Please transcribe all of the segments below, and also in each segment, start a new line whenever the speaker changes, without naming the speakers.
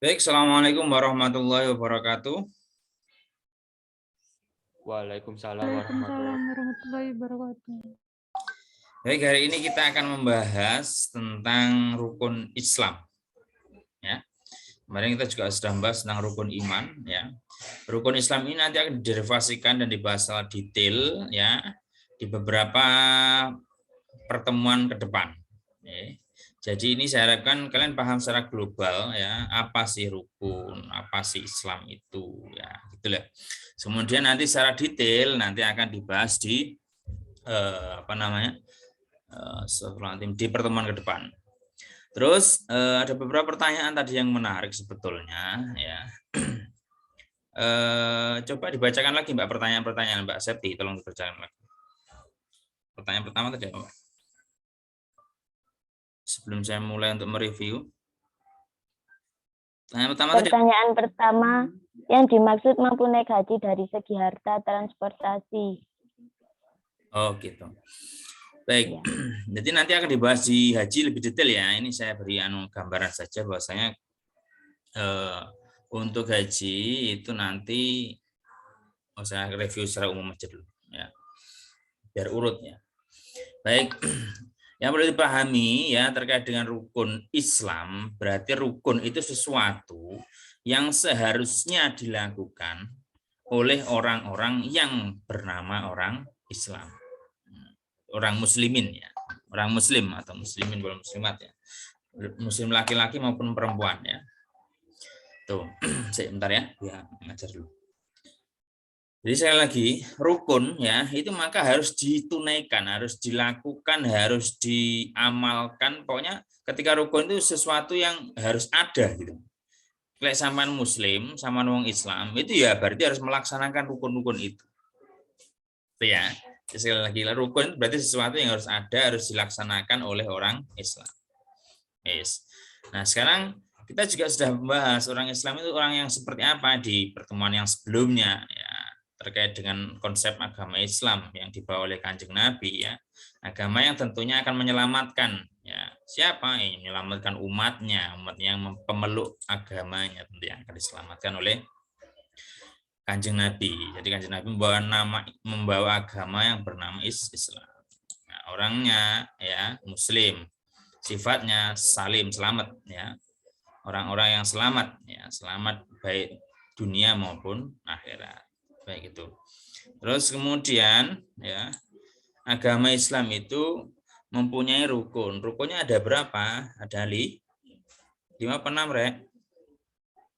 Baik, Assalamualaikum warahmatullahi wabarakatuh.
Waalaikumsalam
Waalaikumsalam warahmatullahi wabarakatuh.
Baik, hari ini kita akan membahas tentang rukun Islam. Ya, kemarin kita juga sudah membahas tentang rukun iman. Ya, rukun Islam ini nanti akan diderivasikan dan dibahas secara detail ya di beberapa pertemuan ke depan. Ya. Jadi ini saya harapkan kalian paham secara global ya, apa sih rukun, apa sih Islam itu ya, gitulah. Kemudian nanti secara detail nanti akan dibahas di di pertemuan ke depan. Terus ada beberapa pertanyaan tadi yang menarik sebetulnya ya. Coba dibacakan lagi Mbak pertanyaan-pertanyaan Mbak Septi, tolong dibacakan lagi. Pertanyaan pertama tadi apa? Sebelum saya mulai untuk mereview.
Pertanyaan pertama, yang dimaksud mampu naik haji dari segi harta transportasi.
Oh gitu. Baik, ya. Jadi nanti akan dibahas di haji lebih detail ya. Ini saya beri gambaran saja bahwasanya untuk haji itu nanti saya review secara umum aja dulu ya. Biar urut ya. Baik. Yang perlu dipahami ya terkait dengan rukun Islam, berarti rukun itu sesuatu yang seharusnya dilakukan oleh orang-orang yang bernama orang Islam. Orang muslimin ya. Orang muslim atau muslimin bukan muslimat ya. Muslim laki-laki maupun perempuan ya. Tuh, sebentar ya, ngajar dulu. Jadi sekali lagi, rukun ya, itu maka harus ditunaikan, harus dilakukan, harus diamalkan. Pokoknya ketika rukun itu sesuatu yang harus ada gitu. Kayak sampean muslim, sama wong Islam, itu ya berarti harus melaksanakan rukun-rukun itu. Itu ya. Sekali lagi, rukun berarti sesuatu yang harus ada, harus dilaksanakan oleh orang Islam. Yes. Nah, sekarang kita juga sudah membahas orang Islam itu orang yang seperti apa di pertemuan yang sebelumnya ya, terkait dengan konsep agama Islam yang dibawa oleh Kanjeng Nabi ya. Agama yang tentunya akan menyelamatkan ya. Siapa yang menyelamatkan umatnya yang pemeluk agamanya tentu yang akan diselamatkan oleh Kanjeng Nabi. Jadi Kanjeng Nabi membawa agama yang bernama Islam. Nah, orangnya ya muslim. Sifatnya salim, selamat ya. Orang-orang yang selamat ya, selamat baik dunia maupun akhirat. Baik itu. Terus kemudian ya, agama Islam itu mempunyai rukun. Rukunnya ada berapa? Ada 5 apa 6, Rek?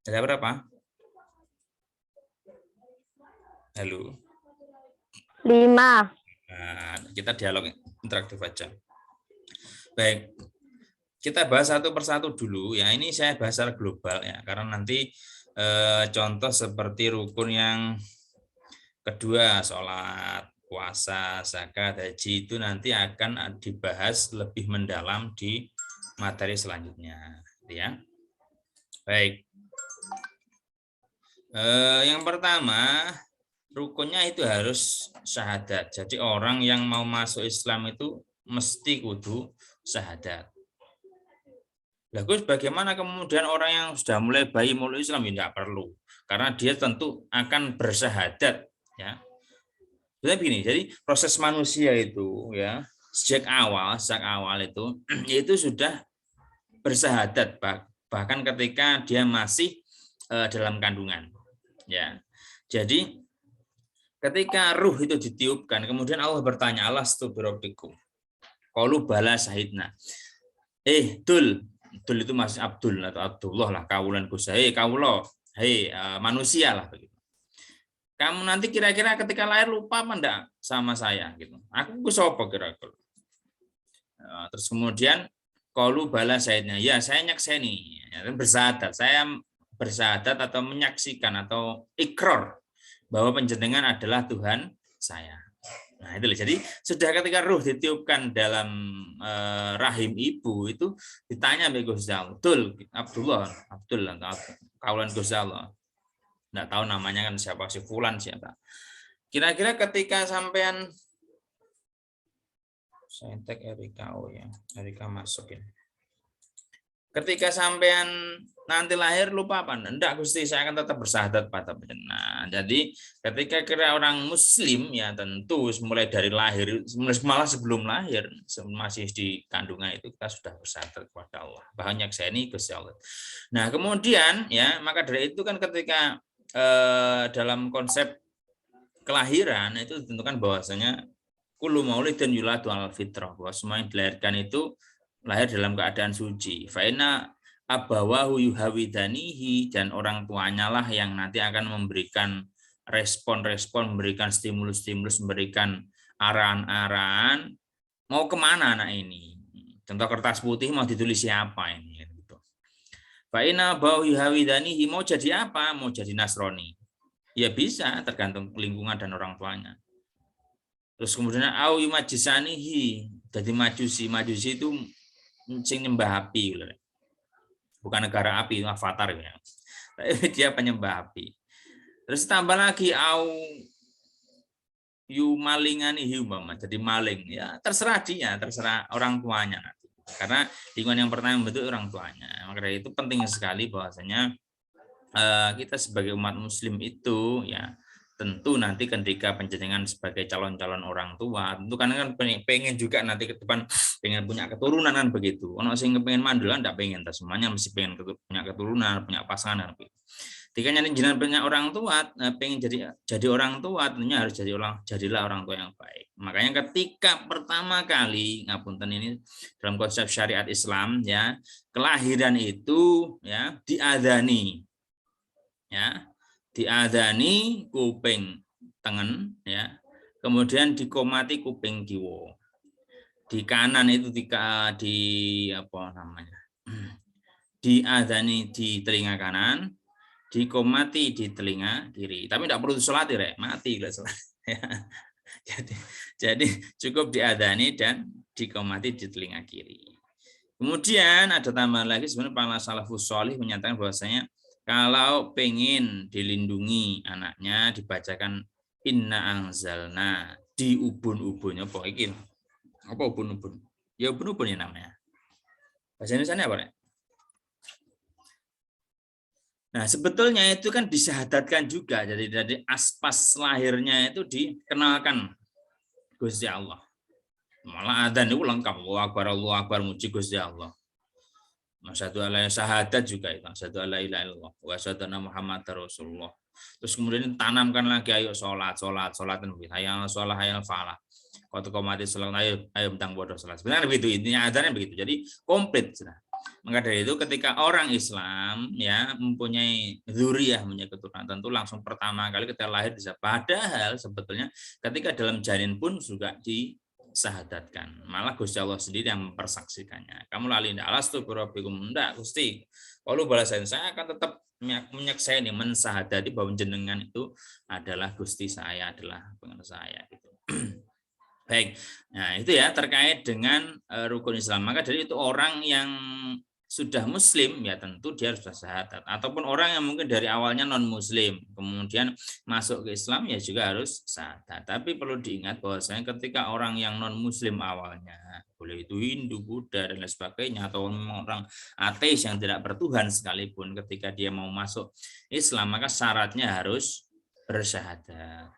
Ada berapa? Halo.
5.
Nah, kita dialog interaktif aja. Baik. Kita bahas satu persatu dulu ya. Ini saya bahas secara global ya, karena nanti contoh seperti rukun yang kedua, sholat, puasa, zakat, haji itu nanti akan dibahas lebih mendalam di materi selanjutnya, ya. Baik. Yang pertama, rukunnya itu harus syahadat. Jadi orang yang mau masuk Islam itu mesti kudu syahadat. Lah Gus, bagaimana kemudian orang yang sudah mulai bayi mulai Islam tidak perlu, karena dia tentu akan bersyahadat ya. Jadi begini, jadi proses manusia itu ya sejak awal itu sudah bersyahadat bahkan ketika dia masih dalam kandungan ya. Jadi ketika ruh itu ditiupkan, kemudian Allah bertanya, alastu birabbikum qalu bala syahidna. Dul itu masih Abdul atau Abdullah lah, kaulan kusai kaulo, manusia lah begitu. Kamu nanti kira-kira ketika lahir lupa apa enggak sama saya gitu. Aku sopo kira-kira. Terus kemudian qalu bala syahidna, ya saya nyakseni, ya, bersyahadat. Saya bersyahadat atau menyaksikan atau ikrar bahwa panjenengan adalah Tuhan saya. Nah, itu jadi sudah ketika ruh ditiupkan dalam rahim ibu itu ditanya oleh Gus Abdul atau kaulan Gus Allah. Nggak tahu namanya kan siapa, si Fulan siapa. Kira-kira ketika sampean saya tag Erika, ya Erika masuk ya. ketika sampean nanti lahir lupa apa? Enggak, Gusti, saya akan tetap bersyahadat pada panjenengan. Jadi ketika kira orang muslim ya tentu mulai dari lahir, malah sebelum lahir, masih di kandungan itu kita sudah bersyahadat kepada Allah. Banyak saya ini Gusti Allah. Nah, kemudian ya, maka dari itu kan ketika dalam konsep kelahiran itu ditentukan bahwasanya kullu maulidin yuladu alal fitrah, bahwa semua yang dilahirkan itu lahir dalam keadaan suci. Fa'ina abawahu yuhawidanihi, dan orang tuanya lah yang nanti akan memberikan respon-respon, memberikan stimulus-stimulus, memberikan arahan-arahan mau kemana anak ini. Contoh kertas putih mau ditulis siapa ini. Fa'ina abawahu yuhawidanihi, mau jadi apa? Mau jadi Nasrani. Ya bisa, tergantung lingkungan dan orang tuanya. Terus kemudian au yumajisanihi, jadi majusi itu sing nyembah api, bukan negara api, avatar ya. Tapi dia penyembah api. Terus tambah lagi au yumalinganihi, umpama jadi maling, ya terserah dia, terserah orang tuanya nanti. Karena lingkungan yang pertama membentuk orang tuanya. Maka dari itu penting sekali bahwasanya kita sebagai umat muslim itu ya tentu nanti ketika penjenengan sebagai calon-calon orang tua, tentu kan pengen juga nanti ke depan pengen punya keturunan kan begitu. Ono sing pengen mandul kan enggak pengen, semuanya mesti pengen punya keturunan, punya pasangan begitu. Ketika nyari jenengan punya orang tua, pengen jadi orang tua, tentunya harus jadilah orang tua yang baik. Makanya ketika pertama kali ngapunten ini dalam konsep syariat Islam ya, kelahiran itu ya diadzani. Ya, diadzani kuping tengen ya, kemudian dikomati kuping kiwa. Di kanan itu di apa namanya, diadzani di telinga kanan, dikomati di telinga kiri. Tapi tidak perlu sholat ya, mati kalau sholat. Jadi cukup diadzani dan dikomati di telinga kiri. Kemudian ada tambahan lagi, sebenarnya para salafus sholih menyatakan bahwasanya kalau pengen dilindungi anaknya, dibacakan inna anzalna di ubun-ubunnya apa iki? Apa ubun-ubun? Ya ubun-ubun ya namanya. Bahasa Indonesia apa, Rek? Nah, sebetulnya itu kan disyahadatkan juga. Jadi dari aspas lahirnya itu dikenalkan Gusti Allah. Malah adzan itu lengkap, Allahu akbar muji Gusti Allah. Masyhadu alla syahadat juga itu, masyhadu alla ilaha illallah wa asyhadu anna Muhammadar Rasulullah. Terus kemudian tanamkan lagi ayo salat dan begitu. Hayal shalah hayal falah. Waktu komati salat ayo bentang bodoh salat. Sebenarnya begitu, intinya adzannya begitu. Jadi komplit sudah. Maka dari itu ketika orang Islam ya mempunyai dzuriyah, mempunyai keturunan, tentu langsung pertama kali ketika lahir bisa. Padahal sebetulnya ketika dalam janin pun juga disahadatkan. Malah Gusti Allah sendiri yang mempersaksikannya. Kamu lali ndak alastu birabbikum, ndak Gusti. Kalau balasan saya akan tetap menyaksikan, mensahadati bahwa jenengan itu adalah Gusti saya, adalah pengen saya gitu. Baik. Nah, itu ya terkait dengan rukun Islam. Maka dari itu orang yang sudah muslim ya tentu dia harus bersyahadat, ataupun orang yang mungkin dari awalnya non muslim kemudian masuk ke Islam ya juga harus syahadat. Tapi perlu diingat bahwasanya ketika orang yang non muslim awalnya, boleh itu Hindu, Buddha dan lain sebagainya, atau orang ateis yang tidak bertuhan sekalipun, ketika dia mau masuk Islam maka syaratnya harus bersyahadat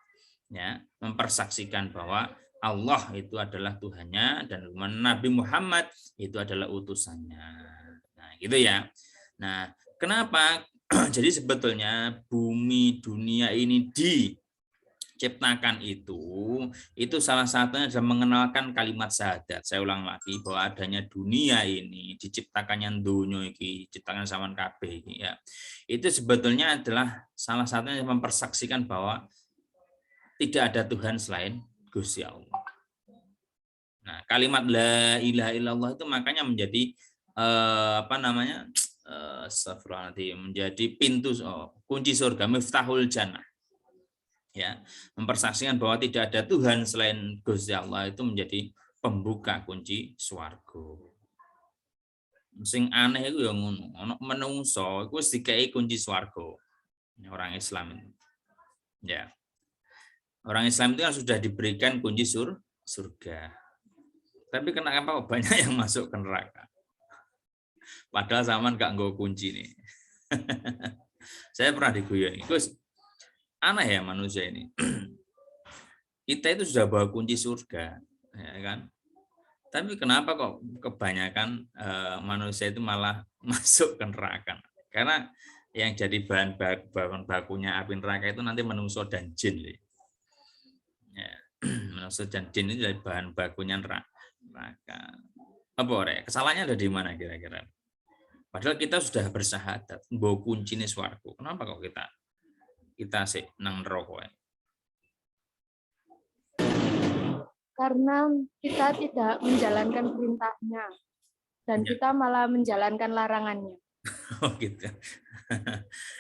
ya, mempersaksikan bahwa Allah itu adalah Tuhannya dan Nabi Muhammad itu adalah utusannya. Nah, gitu ya. Nah, kenapa? Jadi sebetulnya bumi dunia ini diciptakan itu salah satunya adalah mengenalkan kalimat syahadat. Saya ulang lagi bahwa adanya dunia ini diciptakannya dunia ini, diciptakan zaman kabeh ini ya. Itu sebetulnya adalah salah satunya mempersaksikan bahwa tidak ada Tuhan selain Gusti Allah. Nah, kalimat la ilaha illallah itu makanya menjadi menjadi pintu kunci surga, miftahul jannah. Ya, mempersaksikan bahwa tidak ada Tuhan selain Gusti Allah itu menjadi pembuka kunci swarga. Sing aneh itu ya ngono, ana menungso iku wis dikei kunci swarga. Orang Islam itu. Ya. Orang Islam itu kan sudah diberikan kunci surga. Tapi kenapa banyak yang masuk ke neraka? Padahal sampean gak nggo kunci nih. Saya pernah diguyon. Gus, aneh ya manusia ini. Kita itu sudah bawa kunci surga, ya kan? Tapi kenapa kok kebanyakan manusia itu malah masuk ke neraka? Karena yang jadi bahan bakunya api neraka itu nanti menungso dan jin. Ya, menungso dan jin itu jadi bahan bakunya neraka. Apa rek? Kesalahannya ada di mana kira-kira? Padahal kita sudah bersahadat, bawa kunci nih swarga. Kenapa kok kita sih nang neraka?
Karena kita tidak menjalankan perintahnya dan
Ya.
kita malah menjalankan larangannya.
Oh gitu.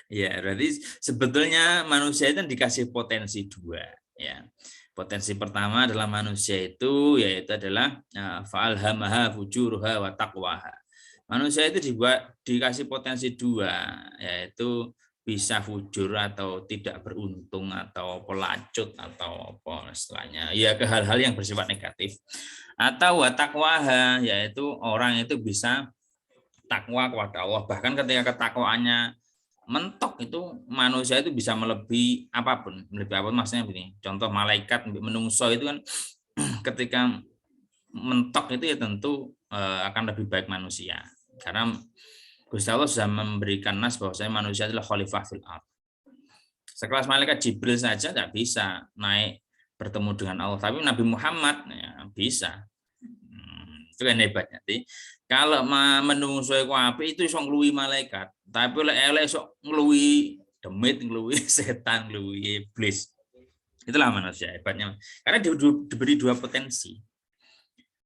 Ya, berarti sebetulnya manusia itu dikasih potensi dua. Ya, potensi pertama adalah manusia itu yaitu adalah fa'alhamaha fujurha wa taqwaha. Manusia itu dikasih potensi dua, yaitu bisa fujur atau tidak beruntung atau pelacut atau apa istilahnya, ya ke hal-hal yang bersifat negatif. Atau wa taqwaha, yaitu orang itu bisa takwa kepada Allah, bahkan ketika ketakwaannya mentok itu manusia itu bisa melebihi apapun. Melebihi apapun maksudnya begini, contoh malaikat menungso itu kan ketika mentok itu ya tentu akan lebih baik manusia, karena Gusti Allah sudah memberikan nas bahwasanya manusia adalah khalifah fil ardh. Sekelas malaikat Jibril saja tidak bisa naik bertemu dengan Allah, tapi Nabi Muhammad ya, bisa. Itu kan hebatnya. Jadi, kalau menungso iku apik itu iso ngluwi malaikat, tapi lek elek iso ngluwi demit, ngluwi setan, ngluwi iblis. Itulah manusia hebatnya. Karena diberi dua potensi.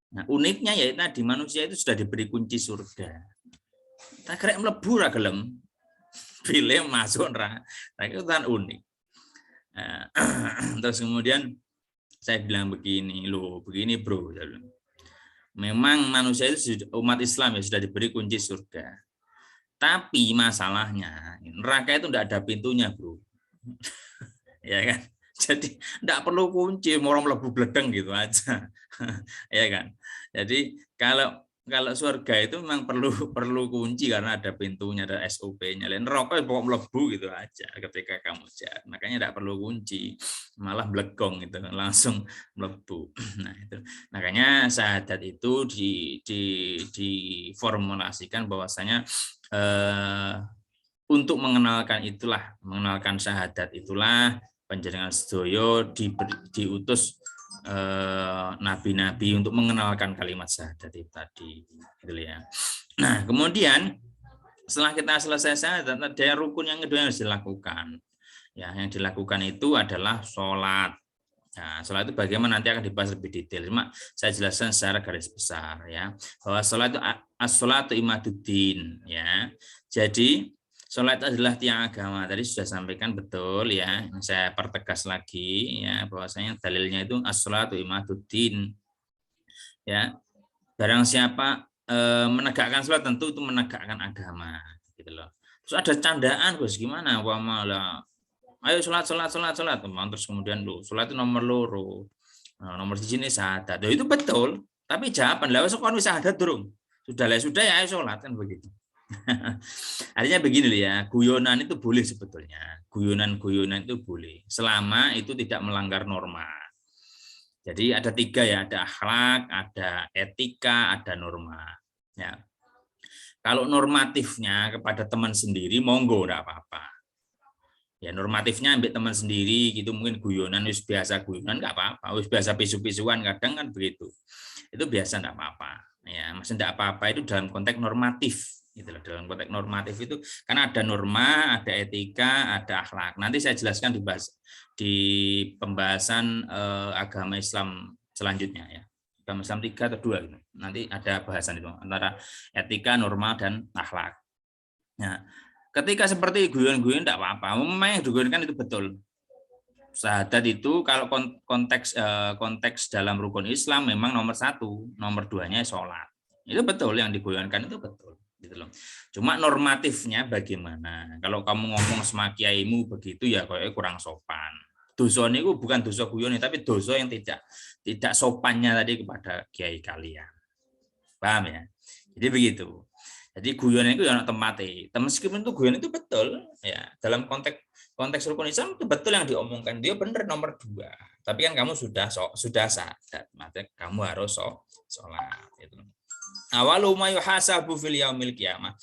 Nah, uniknya yaitu di manusia itu sudah diberi kunci surga. Tak kira mlebu ra gelem. Pilih masuk ra. Nah, itu kan unik. Nah, terus kemudian saya bilang begini, loh, begini bro. Memang manusia itu umat Islam ya sudah diberi kunci surga. Tapi masalahnya neraka itu tidak ada pintunya, bro. Ya kan? Jadi tidak perlu kunci, mau mlebu bledeng gitu aja. Ya kan? Jadi kalau surga itu memang perlu kunci karena ada pintunya, ada SOP-nya. Neraka pokok mlebu gitu aja ketika kamu jahat. Makanya tidak perlu kunci, malah blegong gitu, langsung mlebu. Nah, itu. Makanya syahadat itu diformulasikan bahwasanya untuk mengenalkan syahadat itulah panjenengan sedaya diutus nabi-nabi untuk mengenalkan kalimat syahadat itu tadi, gitu ya. Nah, kemudian setelah kita selesai syahadat, ada rukun yang kedua yang harus dilakukan. Ya, yang dilakukan itu adalah sholat. Nah, sholat itu bagaimana nanti akan dibahas lebih detail. Cuma saya jelaskan secara garis besar ya, bahwa sholat itu as-sholatu imaduddin ya. Jadi sholat adalah tiang agama. Tadi sudah sampaikan betul ya. Saya pertegas lagi ya bahwasanya dalilnya itu as-sholatu imaduddin. Ya. Barang siapa menegakkan sholat tentu itu menegakkan agama gitu loh. Terus ada candaan, Gus, gimana? Wah malah ayo sholat. Terus kemudian lu sholat itu nomor loro. Nomor di sini syahadat. Itu betul, tapi jawaban lah sok kon syahadat durung. Sudah ya ayo sholat kan begitu. Artinya begini ya, guyonan itu boleh sebetulnya. Guyonan itu boleh selama itu tidak melanggar norma. Jadi ada tiga ya, ada akhlak, ada etika, ada norma. Ya. Kalau normatifnya kepada teman sendiri, monggo enggak apa-apa. Ya normatifnya ambil teman sendiri gitu, mungkin guyonan wis biasa guyonan enggak apa-apa, wis biasa pisu-pisuan kadang kan begitu. Itu biasa enggak apa-apa. Ya, maksudnya enggak apa-apa itu dalam konteks normatif. Gitu loh, dalam konteks normatif itu karena ada norma, ada etika, ada akhlak. Nanti saya jelaskan di pembahasan agama Islam selanjutnya ya. Agama Islam 3 atau 2 gitu. Nanti ada bahasan itu antara etika, norma dan akhlak. Nah, ketika seperti guyon-guyon enggak apa-apa. Memang yang diguyonkan itu betul. Syahadat itu kalau konteks dalam rukun Islam memang nomor 1, nomor 2-nya sholat. Itu betul, yang diguyonkan itu betul. Gitu loh. Cuma normatifnya bagaimana? Kalau kamu ngomong sama kiaimu begitu ya kayaknya kurang sopan. Dosa ini bukan dosa guyon, tapi dosa yang tidak sopannya tadi kepada kiai kalian. Paham ya? Jadi begitu. Jadi guyon itu ya tempatnya. Meskipun itu guyon itu betul, ya dalam konteks rukun Islam itu betul yang diomongkan. Dia benar nomor 2. Tapi kan kamu sudah sadar, makanya kamu harus sholat. Itu. Awalu ma yuhasabu fil yaumil qiyamah.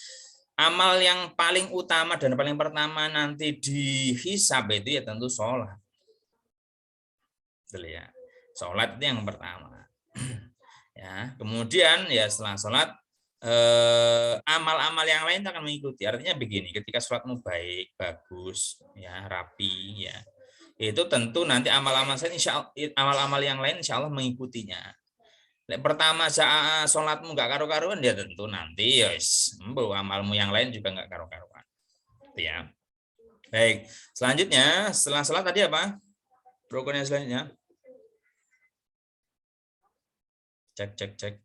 Amal yang paling utama dan paling pertama nanti dihisab itu ya tentu sholat. Betul ya. Sholat itu yang pertama. Ya, kemudian ya setelah sholat amal-amal yang lain akan mengikuti. Artinya begini, ketika sholatmu baik, bagus, ya rapi, ya itu tentu nanti amal-amal yang lain insya Allah mengikutinya. Pertama sholatmu nggak karu-karuan, ya tentu nanti yes, amalmu yang lain juga nggak karu-karuan. Ya. Baik, selanjutnya setelah sholat tadi apa? Rukunnya selanjutnya. Cek.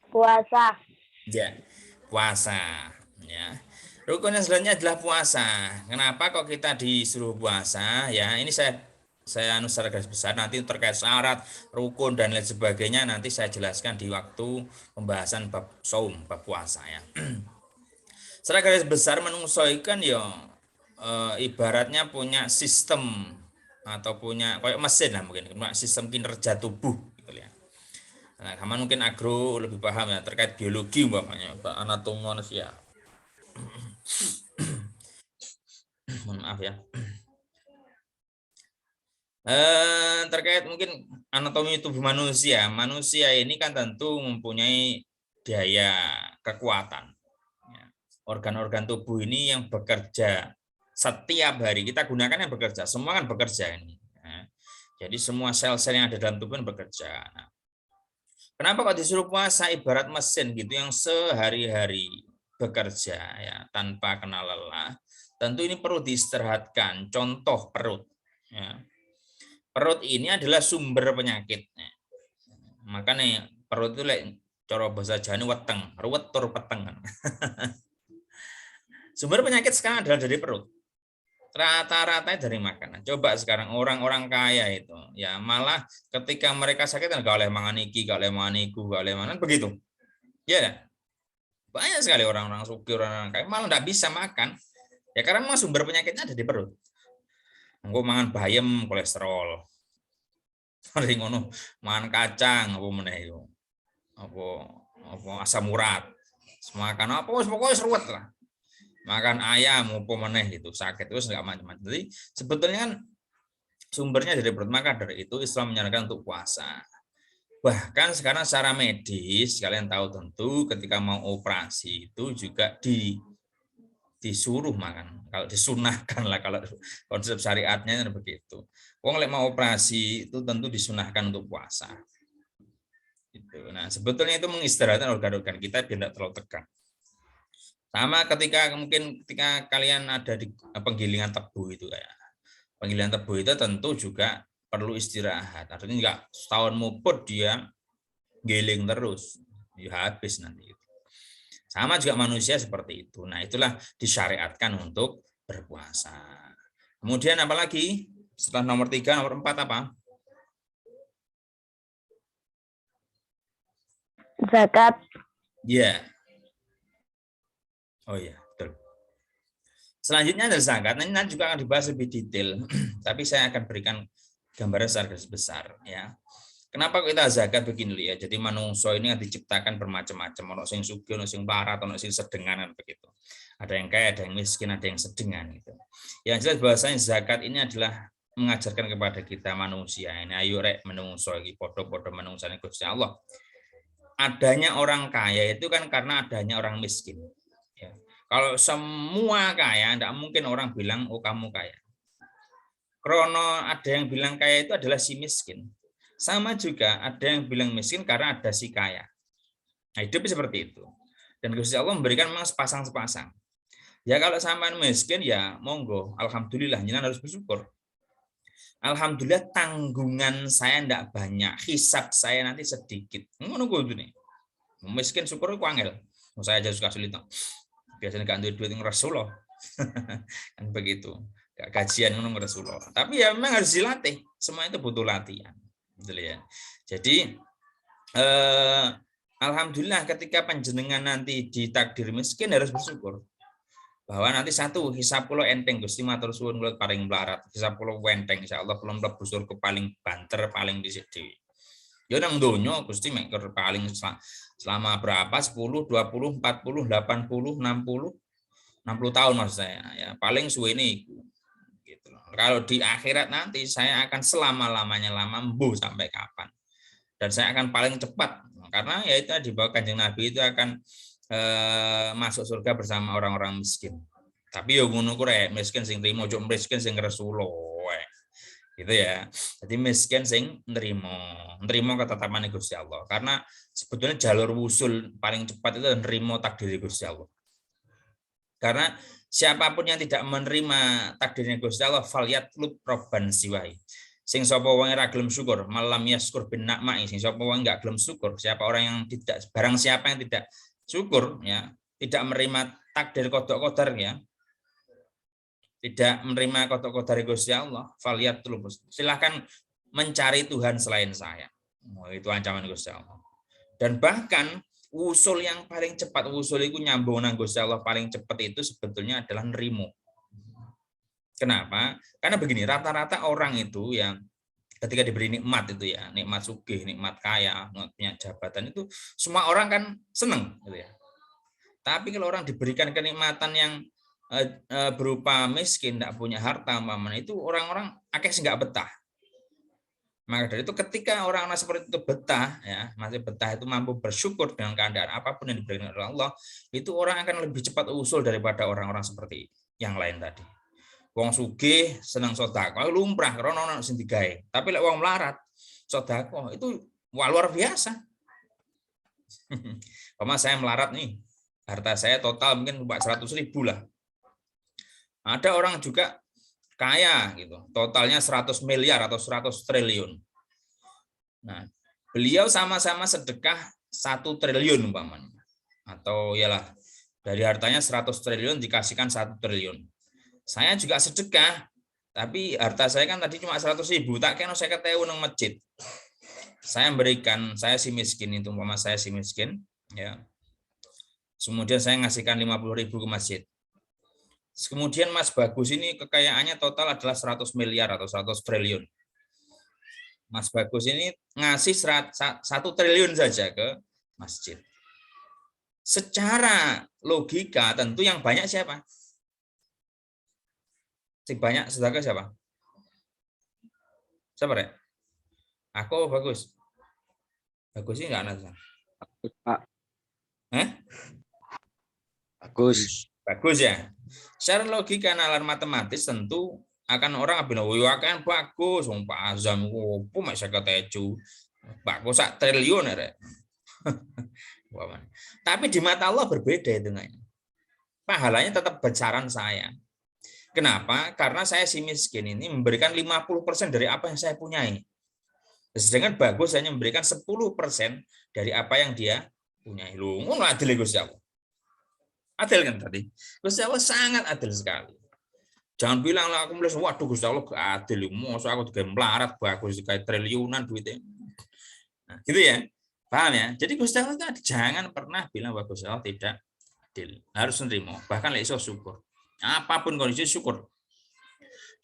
Puasa.
Ya, puasa. Ya. Rukun yang selanjutnya adalah puasa. Kenapa kok kita disuruh puasa? Ya, ini saya secara garis besar nanti terkait syarat, rukun dan lain sebagainya nanti saya jelaskan di waktu pembahasan bab saum, bab puasa ya. Secara garis besar menungsoikan ya ibaratnya punya sistem atau punya kayak mesin lah mungkin, sistem kinerja tubuh gitu ya. Nah, kamu mungkin agro lebih paham ya terkait biologi umpamanya, anatomi manusia. Mohon maaf ya. Terkait mungkin anatomi tubuh manusia. Manusia ini kan tentu mempunyai daya kekuatan. Organ-organ tubuh ini yang bekerja setiap hari. Kita gunakan yang bekerja. Semua kan bekerja ini. Jadi semua sel-sel yang ada dalam tubuh bekerja. Nah, kenapa kok disuruh puasa ibarat mesin gitu yang sehari-hari bekerja ya tanpa kenal lelah? Tentu ini perlu diistirahatkan. Contoh perut. Ya. Perut ini adalah sumber penyakit. Makanya perut itu cara bahasa Jawa weteng, ruwet tur peteng. Sumber penyakit sekarang adalah dari perut. Rata-rata dari makanan. Coba sekarang orang-orang kaya itu, ya malah ketika mereka sakit kan gak oleh mangan iki, gak oleh mangan iku, gak oleh mangan begitu. Ya, banyak sekali orang-orang sugih, orang-orang kaya malah nggak bisa makan. Ya karena memang sumber penyakitnya ada di perut. Engko mangan bayam kolesterol. Mari ngono, mangan kacang apa meneh yo. Apa asam urat. Makan apa wis pokoke ruwet lah. Makan ayam apa meneh gitu, sakit terus enggak macam-macam. Jadi sebetulnya kan sumbernya dari perut, maka dari itu Islam menyarankan untuk puasa. Bahkan sekarang secara medis kalian tahu tentu ketika mau operasi itu juga disuruh makan, kalau disunahkan lah kalau konsep syariatnya begitu. Wong lek mau operasi itu tentu disunahkan untuk puasa. Gitu. Nah sebetulnya itu mengistirahatkan organ-organ kita biar tidak terlalu tegang. Sama ketika kalian ada di penggilingan tebu itu kayak penggilingan tebu itu tentu juga perlu istirahat. Artinya enggak setahun muput dia giling terus, ya habis nanti. Sama juga manusia seperti itu. Nah, itulah disyariatkan untuk berpuasa. Kemudian apalagi? Setelah nomor 3, nomor 4 apa?
Zakat.
Ya. Oh iya, betul. Selanjutnya adalah zakat. Nanti juga akan dibahas lebih detail. Tapi saya akan berikan gambaran secara garis besar. Ya. Kenapa kita zakat begini ya? Jadi manungso ini yang diciptakan bermacam-macam. Ono sing sugih, ono sing parat, ono sing sedenganan begitu. Ada yang kaya, ada yang miskin, ada yang sedengan gitu. Yang jelas bahwasanya zakat ini adalah mengajarkan kepada kita manusia ini ayo rek menungso iki padha-padha menungsane Gusti Allah. Adanya orang kaya itu kan karena adanya orang miskin. Ya. Kalau semua kaya, tidak mungkin orang bilang oh kamu kaya. Krono ada yang bilang kaya itu adalah si miskin. Sama juga ada yang bilang miskin karena ada si kaya. Nah, hidup seperti itu. Dan Gusti Allah memberikan memang sepasang-sepasang. Ya kalau sampean miskin ya monggo, alhamdulillah jenengan harus bersyukur. Alhamdulillah tanggungan saya tidak banyak, hisab saya nanti sedikit. Ngono kuwi nih. Miskin syukur ku angel. Saya aja suka sulit. Biasanya gak duit yang Rasulullah. Kan begitu. Gak gajian ngono Rasulullah. Tapi ya memang harus dilatih. Semua itu butuh latihan. Betul ya. Jadi alhamdulillah ketika panjenengan nanti ditakdir miskin harus bersyukur. Bahwa nanti satu hisab kula enteng Gusti matur suwun kula paring mlarat. Hisab kula enteng insyaallah kula mlebu surga paling banter paling dhisik dhewe. Ya nang donya Gusti mek paling selama berapa 10, 20, 40, 80, 60 tahun maksud saya ya paling suwene iku gitu loh. Kalau di akhirat nanti saya akan selama-lamanya mbuh sampai kapan. Dan saya akan paling cepat karena ya itu di bawah Kanjeng Nabi itu akan masuk surga bersama orang-orang miskin. Tapi yo ngono ku rek, miskin sing trimo, ojo miskin sing resulo. Gitu ya. Jadi miskin sing nrimo ketetapan Gusti Allah. Karena sebetulnya jalur wusul paling cepat itu nrimo takdir Gusti Allah. Karena siapapun yang tidak menerima takdirnya Gusti Allah falyatlub robban siwahi. Sing sapa wong ora gelem syukur, malam yaskur bin nakmai, sing sapa wong enggak gelem syukur, siapa orang yang tidak barang siapa yang tidak syukur ya, tidak menerima takdir qada ya. Tidak menerima qada Gusti Allah, falyatlub. Silakan mencari Tuhan selain saya. Itu ancaman Gusti Allah. Dan bahkan usul yang paling cepat, usul itu nyambung nang Gusti Allah paling cepat itu sebetulnya adalah nerimo. Kenapa? Karena begini, rata-rata orang itu yang ketika diberi nikmat itu ya, nikmat sugih, nikmat kaya, punya jabatan itu semua orang kan seneng gitu ya. Tapi kalau orang diberikan kenikmatan yang berupa miskin, tidak punya harta, itu orang-orang akeh sih nggak betah. Maka dari itu ketika orang-orang seperti itu betah, ya masih betah itu mampu bersyukur dengan keadaan apapun yang diberikan oleh Allah, itu orang akan lebih cepat usul daripada orang-orang seperti yang lain tadi. Wong sugih senang sedekah, lumrah karena ono sing digawe. Tapi lek wong melarat, sedekah itu luar biasa. Pama saya melarat nih, harta saya total mungkin 100.000 lah. Ada orang juga kaya gitu, totalnya 100 miliar atau 100 triliun. Nah, beliau sama-sama sedekah 1 triliun umpamanya. Atau yalah dari hartanya 100 triliun dikasihkan 1 triliun. Saya juga sedekah, tapi harta saya kan tadi cuma 100.000, tak kena saya ketemu nang masjid. Saya berikan, saya si miskin itu umpama saya si miskin, ya. Kemudian saya ngasihkan 50.000 ke masjid. Kemudian Mas Bagus ini kekayaannya total adalah 100 miliar atau 100 triliun. Mas Bagus ini ngasih 1 triliun saja ke masjid. Secara logika tentu yang banyak siapa? Sing banyak sedekah siapa? Siapa Rek? Aku Bagus. Bagus ini enggak ada.
Pak.
Bagus. Bagus ya. Secara logika nalar matematis tentu akan orang bilang, "Wah, kan bagus, wong Pak Azam opo mek 50.000. Bagus 1 triliun Rek." Tapi di mata Allah berbeda itu enggaknya. Pahalanya tetap besaran saya. Kenapa? Karena saya si miskin ini memberikan 50% dari apa yang saya punyai. Sedangkan Bagus hanya memberikan 10% dari apa yang dia punyai. Lu ngono adil Gusti Allah. Adil kan tadi? Gusti Allah sangat adil sekali. Jangan bilang lah aku mulai waduh Gusti Allah gak adil. Mosok aku juga melarat Bagus kayak triliunan duitnya. Nah, gitu ya. Paham ya? Jadi Gusti Allah jangan pernah bilang bahwa Gusti Allah tidak adil. Harus menerima. Bahkan lek iso syukur. Apapun kondisi syukur.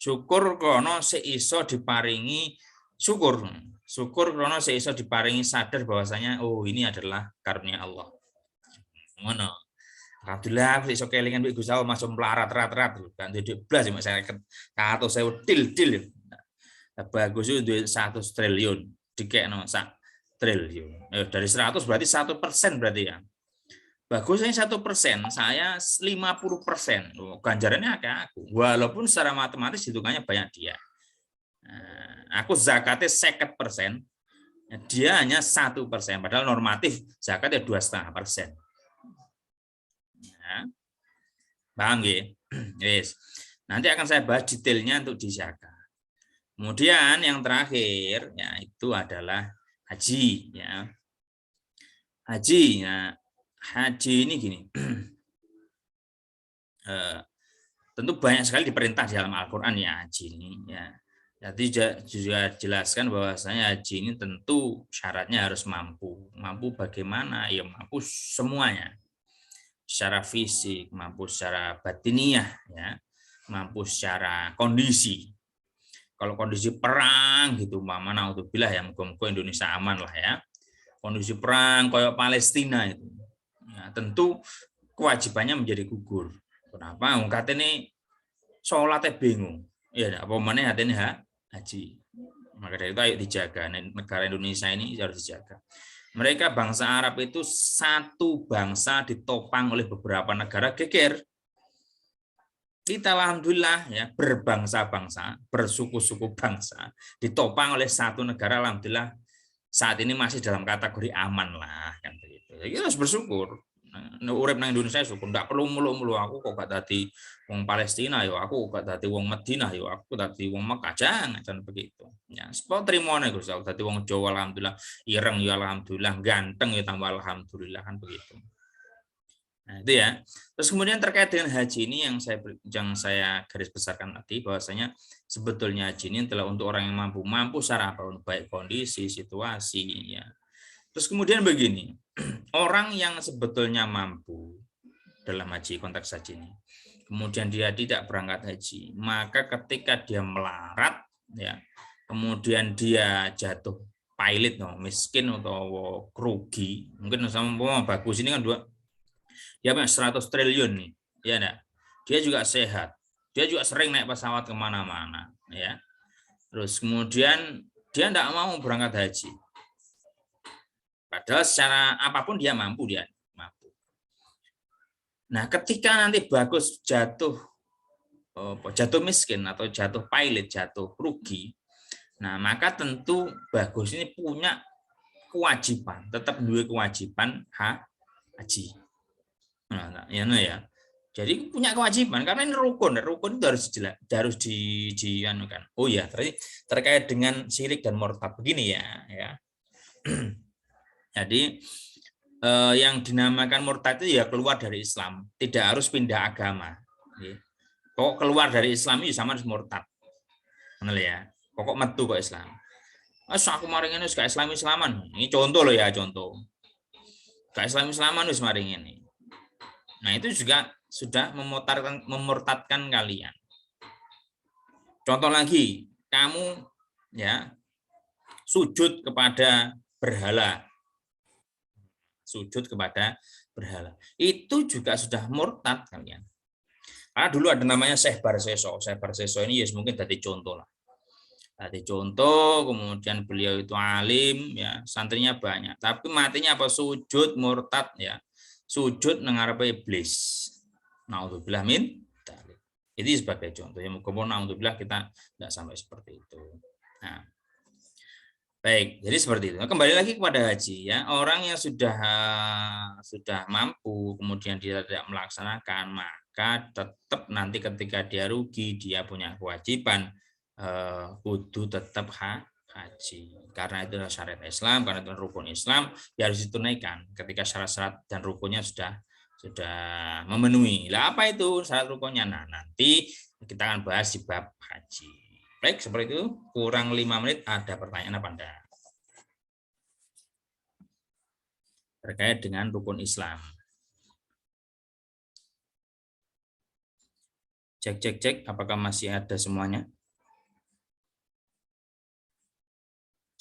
Syukur krono seiso diparingi syukur. Syukur krono seiso diparingi sadar bahwasanya oh ini adalah karunia Allah. Ngono. Alhamdulillah aku iso kelingan mbek Gusti Allah masuk melarat rat-rat kan ndek blas mek saya kato saya til. Bagus itu duit 100 triliun dikekno 1 triliun. Dari 100 berarti 1% berarti ya. Bagusnya 1%, saya 50%. Ganjarannya kayak aku. Walaupun secara matematis hitungannya banyak dia. Aku zakatnya 50%, dia hanya 1%. Padahal normatif zakatnya 2,5%. Ya. Paham ya? Yes. Nanti akan saya bahas detailnya untuk di zakat. Kemudian yang terakhir, ya itu adalah haji. Ya. Haji, ya. Haji ini gini, tentu banyak sekali diperintah di dalam Al-Quran ya haji ini ya. Jadi juga jelaskan bahwasanya haji ini tentu syaratnya harus mampu. Mampu bagaimana? Ya mampu semuanya. Secara fisik, mampu secara batiniah, ya, mampu secara kondisi. Kalau kondisi perang gitu, mana naudzubillah ya, muga-muga Indonesia aman lah ya. Kondisi perang kayak Palestina itu, ya, tentu kewajibannya menjadi gugur. Kenapa? Ungkat ini sholatnya bingung, ya, apa mana hatinya haji. Maka dari itu ayo dijaga. Negara Indonesia ini harus dijaga. Mereka bangsa Arab itu satu bangsa ditopang oleh beberapa negara geger. Kita alhamdulillah ya berbangsa-bangsa, bersuku-suku bangsa ditopang oleh satu negara, alhamdulillah saat ini masih dalam kategori aman lah kan begitu. Ya, kita harus bersyukur. Urip nang Indonesia syukur, ndak perlu mulu-mulu aku kok gak dadi wong Palestina yo, aku gak dadi wong Madinah yo, aku dadi wong Mekah, jangan begitu. Ya, sepuluh trimone Gus, aku dadi wong Jawa alhamdulillah, ireng ya alhamdulillah, ganteng ya tambah alhamdulillah kan begitu. Nah, itu ya. Terus kemudian terkait dengan haji ini yang saya garis besarkan tadi, bahwasanya sebetulnya haji ini adalah untuk orang yang mampu secara apa, baik kondisi, situasi ya. Terus kemudian begini, orang yang sebetulnya mampu dalam haji, konteks haji ini, kemudian dia tidak berangkat haji, maka ketika dia melarat ya, kemudian dia jatuh pailit, miskin atau rugi, mungkin sama bagus ini kan dia punya 100 triliun nih, ya enggak? Dia juga sehat, dia juga sering naik pesawat kemana-mana, ya. Terus kemudian dia enggak mau berangkat haji, padahal secara apapun dia mampu. Nah, ketika nanti bagus jatuh miskin atau jatuh pailit, jatuh rugi, nah maka tentu bagus ini punya kewajiban, tetap dua kewajiban haji. Nah, ya. Jadi punya kewajiban karena ini rukun itu harus dianukan. Oh ya, terkait dengan syirik dan murtad begini ya. Jadi yang dinamakan murtad itu ya keluar dari Islam, tidak harus pindah agama. Pokok keluar dari Islam itu sama harus murtad. Benar ya? Pokok metu kok Islam. Aku maring ini gak Islaman. Ini contoh loh ya, contoh. Gak Islaman wis maring ini. Nah, itu juga sudah memurtadkan kalian. Contoh lagi, kamu ya sujud kepada berhala. Sujud kepada berhala. Itu juga sudah murtad kalian. Karena dulu ada namanya Syekh Barseso. Syekh Barseso ini ya mungkin tadi contoh lah. Tadi contoh, kemudian beliau itu alim ya, santrinya banyak. Tapi matinya apa? Sujud murtad ya. Sujud nengarepe iblis. Naudzubillah min dzalik. Ini sebagai contoh. Ya muga-muga naudzubillah kita tidak sampai seperti itu. Nah, baik, jadi seperti itu. Kembali lagi kepada haji ya. Orang yang sudah mampu kemudian dia tidak melaksanakan, maka tetap nanti ketika dia rugi, dia punya kewajiban kudu tetap haji. Karena itu adalah syariat Islam, karena itu rukun Islam, ya harus ditunaikan ketika syarat-syarat dan rukunnya sudah memenuhi. Lah apa itu syarat rukunnya? Nah, nanti kita akan bahas di bab haji. Baik, seperti itu. Kurang 5 menit, ada pertanyaan apa enggak? Terkait dengan rukun Islam. Cek, apakah masih ada semuanya?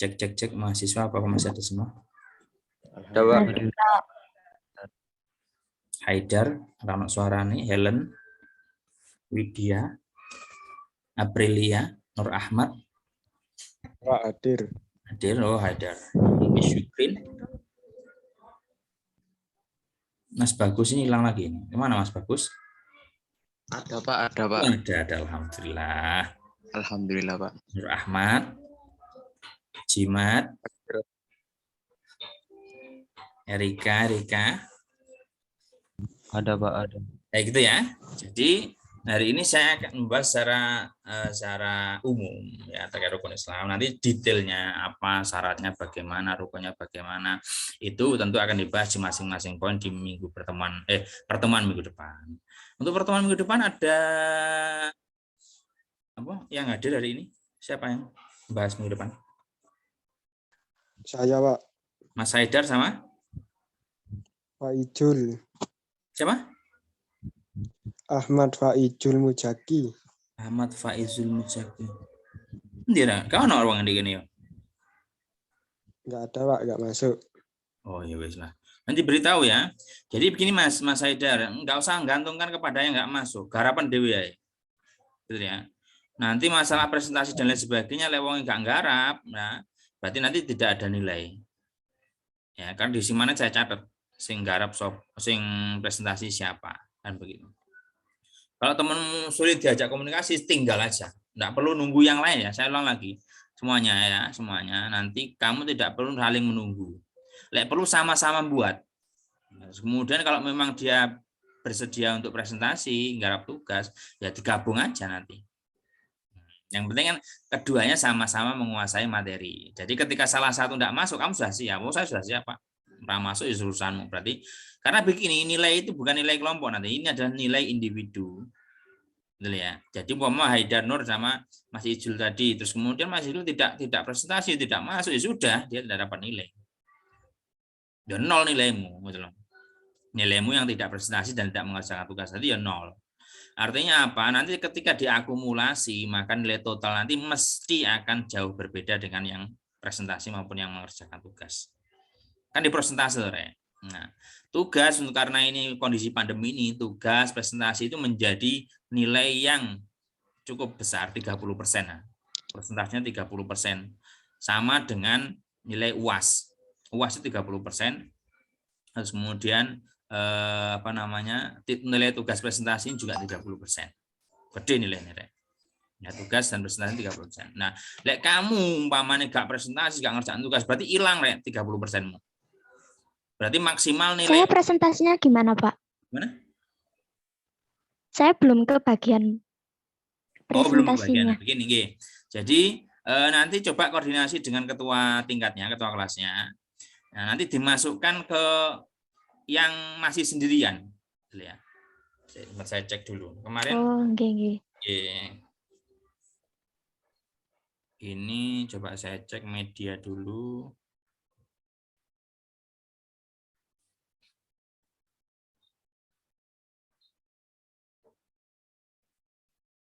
Cek, mahasiswa apakah masih ada semua? Haidar, Rano Suarani, Helen, Widya, Aprilia, Nur Ahmad.
Hadir,
oh Haidar. Syukrin. Mas Bagus ini hilang lagi. Kemana Mas Bagus?
Ada Pak.
Ada, alhamdulillah.
Alhamdulillah Pak.
Nur Ahmad, Jimat, Erika.
ada Pak, ada.
Kayak gitu ya. Jadi hari ini saya akan membahas secara umum ya terkait rukun Islam. Nanti detailnya apa, syaratnya bagaimana, rukunnya bagaimana, itu tentu akan dibahas di masing-masing poin di pertemuan minggu depan. Untuk pertemuan minggu depan ada apa yang hadir hari ini? Siapa yang bahas minggu depan?
Saya, Pak.
Mas Haidar sama
Pak Ijul.
siapa?
Ahmad Faijul Mujaki.
Ahmad Faizul Mujaki. Ndira, kau ono ruangan di gini ya?
Enggak ada, Pak. Enggak masuk.
Oh ya wes lah. Nanti beritahu ya. Jadi begini Mas Haidar, enggak usah gantungkan kepada yang enggak masuk. Garapan dewi ya. Gitu ya. Nanti masalah presentasi dan lain sebagainya lewong enggak nggarap, nah berarti nanti tidak ada nilai. Ya, kan di mana saya catat sing garap sing presentasi siapa kan begitu. Kalau teman sulit diajak komunikasi tinggal aja. Enggak perlu nunggu yang lain ya. Saya ulang lagi. Semuanya ya, semuanya. Nanti kamu tidak perlu saling menunggu. Lek perlu sama-sama buat. Kemudian kalau memang dia bersedia untuk presentasi, garap tugas, ya digabung aja nanti. Yang penting kan keduanya sama-sama menguasai materi. Jadi ketika salah satu tidak masuk, kamu sudah siap. Oh, saya sudah siap, Pak. Tidak masuk ya urusanmu. Berarti karena begini, nilai itu bukan nilai kelompok nanti. Ini adalah nilai individu. Betul ya. Jadi umpama Haidar Nur sama Mas Ijul tadi, terus kemudian Mas Ijul tidak presentasi, tidak masuk, ya sudah, dia tidak dapat nilai. Dan nol nilaimu, betul. Nilaimu yang tidak presentasi dan tidak mengerjakan tugas tadi ya nol. Artinya apa? Nanti ketika diakumulasi, maka nilai total nanti mesti akan jauh berbeda dengan yang presentasi maupun yang mengerjakan tugas. Kan di persentase, Rek. Nah, tugas untuk karena ini kondisi pandemi ini, tugas presentasi itu menjadi nilai yang cukup besar, 30%. Nah, persentasenya 30%. Sama dengan nilai UAS. UAS itu 30%. Terus kemudian nilai tugas presentasi juga 30%. Gede nilainya, Rek. Ya, tugas dan presentasi 30%. Nah, lek kamu umpamanya gak presentasi, gak ngerjain tugas, berarti hilang, Rek, 30%-mu. Berarti maksimal nilai.
Saya presentasinya gimana, Pak?
Gimana?
Saya belum ke bagian presentasinya.
Oh, belum ke bagian. Begini. Jadi nanti coba koordinasi dengan ketua tingkatnya, ketua kelasnya. Nah, nanti dimasukkan ke yang masih sendirian, ya. Saya cek dulu kemarin.
Oh, nggih.
Ini coba saya cek media dulu.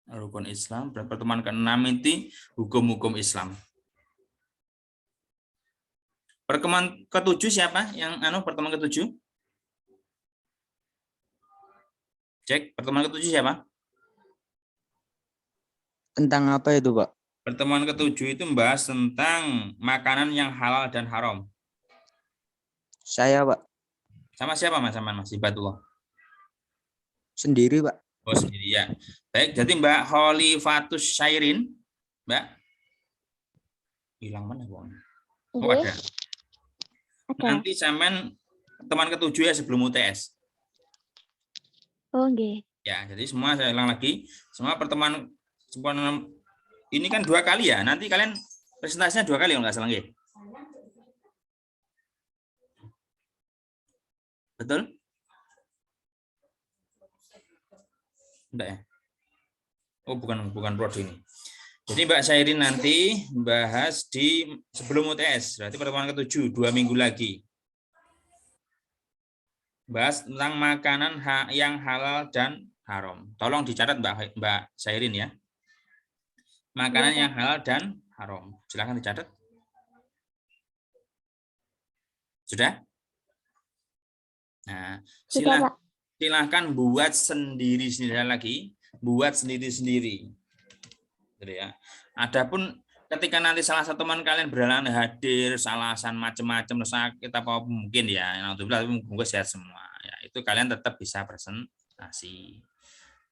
Rukun Islam, pertemuan ke-6 itu hukum-hukum Islam. Pertemuan ke-7 siapa? Yang pertemuan ke-7? Cek, pertemuan ke-7 siapa?
Tentang apa itu, Pak?
Pertemuan ke-7 itu membahas tentang makanan yang halal dan haram.
Saya, Pak.
Sama siapa Mas Hibatullah?
Sendiri, Pak.
Oh, sendiri ya. Baik, jadi Mbak Khalifatus Syairin, Mbak. Hilang mana, Bang? Oh, ada. Nanti sampean teman ke-7 ya sebelum UTS.
Oh, nggih.
Ya, jadi semua saya ulang lagi. Semua pertemuan ini kan 2 kali ya. Nanti kalian presentasinya 2 kali kalau nggak salah, nggih. Betul? Enggak ya? Oh, bukan prodi ini. Jadi Mbak Syairin nanti bahas di sebelum UTS, berarti pertemuan ke-7, 2 minggu lagi. Bahas tentang makanan yang halal dan haram. Tolong dicatat Mbak Syairin ya. Makanan yang halal dan haram. Silakan dicatat. Sudah? Nah, silahkan buat sendiri-sendiri lagi, buat sendiri-sendiri. Gitu ya. Adapun ketika nanti salah satu teman kalian berhalangan hadir, alasan macam-macam, sakit apa mungkin ya, alhamdulillah mungkin sehat semua. Ya, itu kalian tetap bisa presentasi.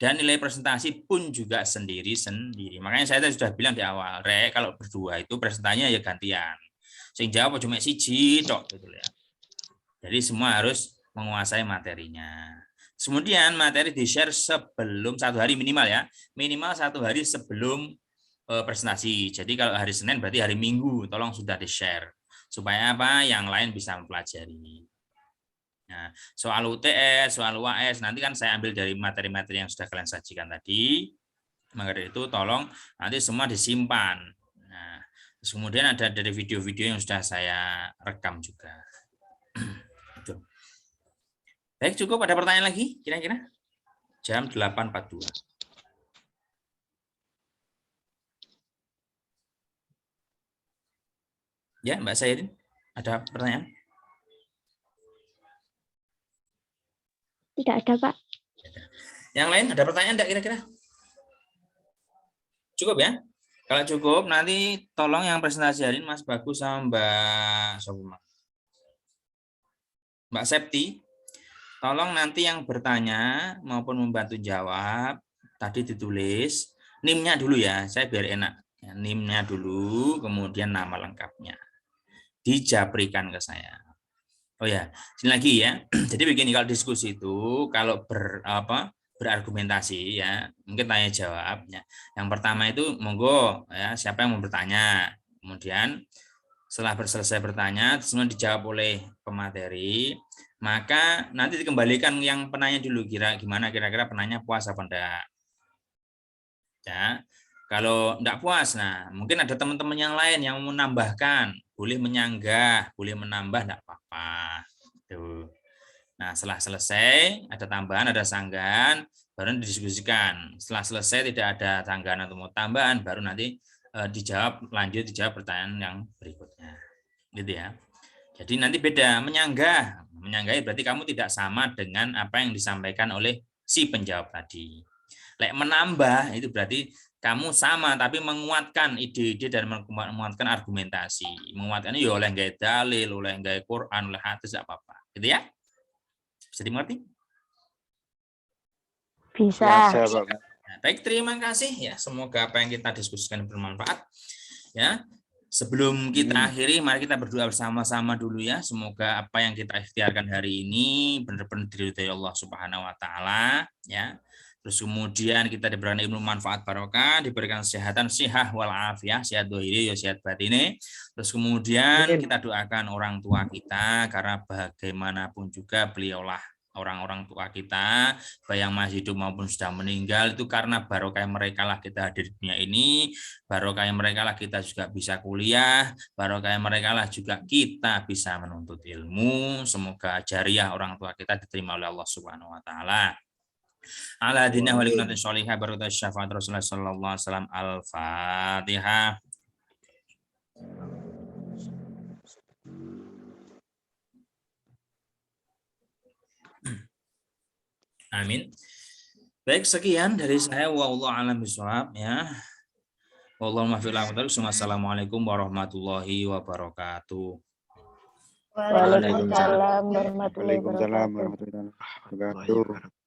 Dan nilai presentasi pun juga sendiri-sendiri. Makanya saya tadi sudah bilang di awal, Rek, kalau berdua itu presentasinya ya gantian. Sing jawab cuma siji tok gitu ya. Jadi semua harus menguasai materinya. Kemudian materi di-share sebelum 1 hari minimal ya. Minimal 1 hari sebelum presentasi. Jadi kalau hari Senin berarti hari Minggu tolong sudah di-share. Supaya apa? Yang lain bisa mempelajari. Nah, soal UTS, soal UAS nanti kan saya ambil dari materi-materi yang sudah kalian sajikan tadi. Maka dari itu tolong nanti semua disimpan Terus kemudian ada dari video-video yang sudah saya rekam juga. Itu. Baik, cukup. Ada pertanyaan lagi kira-kira? Jam 8.42. Ya, Mbak Sayedin, ada pertanyaan?
Tidak ada, Pak.
Yang lain ada pertanyaan enggak kira-kira? Cukup ya? Kalau cukup, nanti tolong yang presentasi hari ini Mas Bagus sama Mbak Septi, tolong nanti yang bertanya maupun membantu jawab, tadi ditulis, NIM-nya dulu ya, saya biar enak. Ya, NIM-nya dulu, kemudian nama lengkapnya. Dijaprikan ke saya. Oh ya, sini lagi ya. Jadi begini, kalau diskusi itu, kalau berargumentasi ya, mungkin tanya jawabnya. Yang pertama itu monggo ya, siapa yang mau bertanya. Kemudian setelah selesai bertanya, semua dijawab oleh pemateri, maka nanti dikembalikan yang penanya dulu, gimana kira-kira penanya puas apa enggak. Ya. Kalau enggak puas, nah mungkin ada teman-teman yang lain yang mau menambahkan, boleh menyanggah, boleh menambah, enggak apa-apa. Tuh. Nah, setelah selesai, ada tambahan, ada sanggahan, baru didiskusikan. Setelah selesai tidak ada sanggahan atau mau tambahan, baru nanti dijawab pertanyaan yang berikutnya. Gitu ya. Jadi nanti beda, menyanggah. Menyanggah berarti kamu tidak sama dengan apa yang disampaikan oleh si penjawab tadi. Lek menambah itu berarti kamu sama tapi menguatkan ide-ide dan menguatkan argumentasi. Menguatkan ya oleh gaya dalil, oleh gaya Quran, oleh hadis, apa apa. Gitu ya? Bisa dimengerti?
Bisa.
Nah, baik, terima kasih ya. Semoga apa yang kita diskusikan bermanfaat. Ya. Sebelum kita akhiri, mari kita berdoa bersama-sama dulu ya. Semoga apa yang kita ikhtiarkan hari ini benar-benar diridhai Allah Subhanahu wa taala ya. Terus kemudian kita diberikan ilmu manfaat barokah, diberikan kesehatan, sihah wal afiyah, sehat dohiri, sehat batini. Terus kemudian kita doakan orang tua kita, karena bagaimanapun juga beliaulah orang-orang tua kita, baik yang masih hidup maupun sudah meninggal, itu karena barokah mereka lah kita hadir di dunia ini, barokah mereka lah kita juga bisa kuliah, barokah mereka lah juga kita bisa menuntut ilmu. Semoga jariah orang tua kita diterima oleh Allah Subhanahu wa taala. Ala dinah wa likunati sholihah barakatuh syafaat Rasulullah sallallahu alaihi wasallam. Al-Fatihah. Amin. Baik, sekian dari saya, wallahu a'lam bishawab ya. Wallahu muwaffiq ila aqwamit thoriq. Wassalamualaikum warahmatullahi wabarakatuh.
Waalaikumsalam warahmatullahi wabarakatuh.
Waalaikumsalam warahmatullahi wabarakatuh.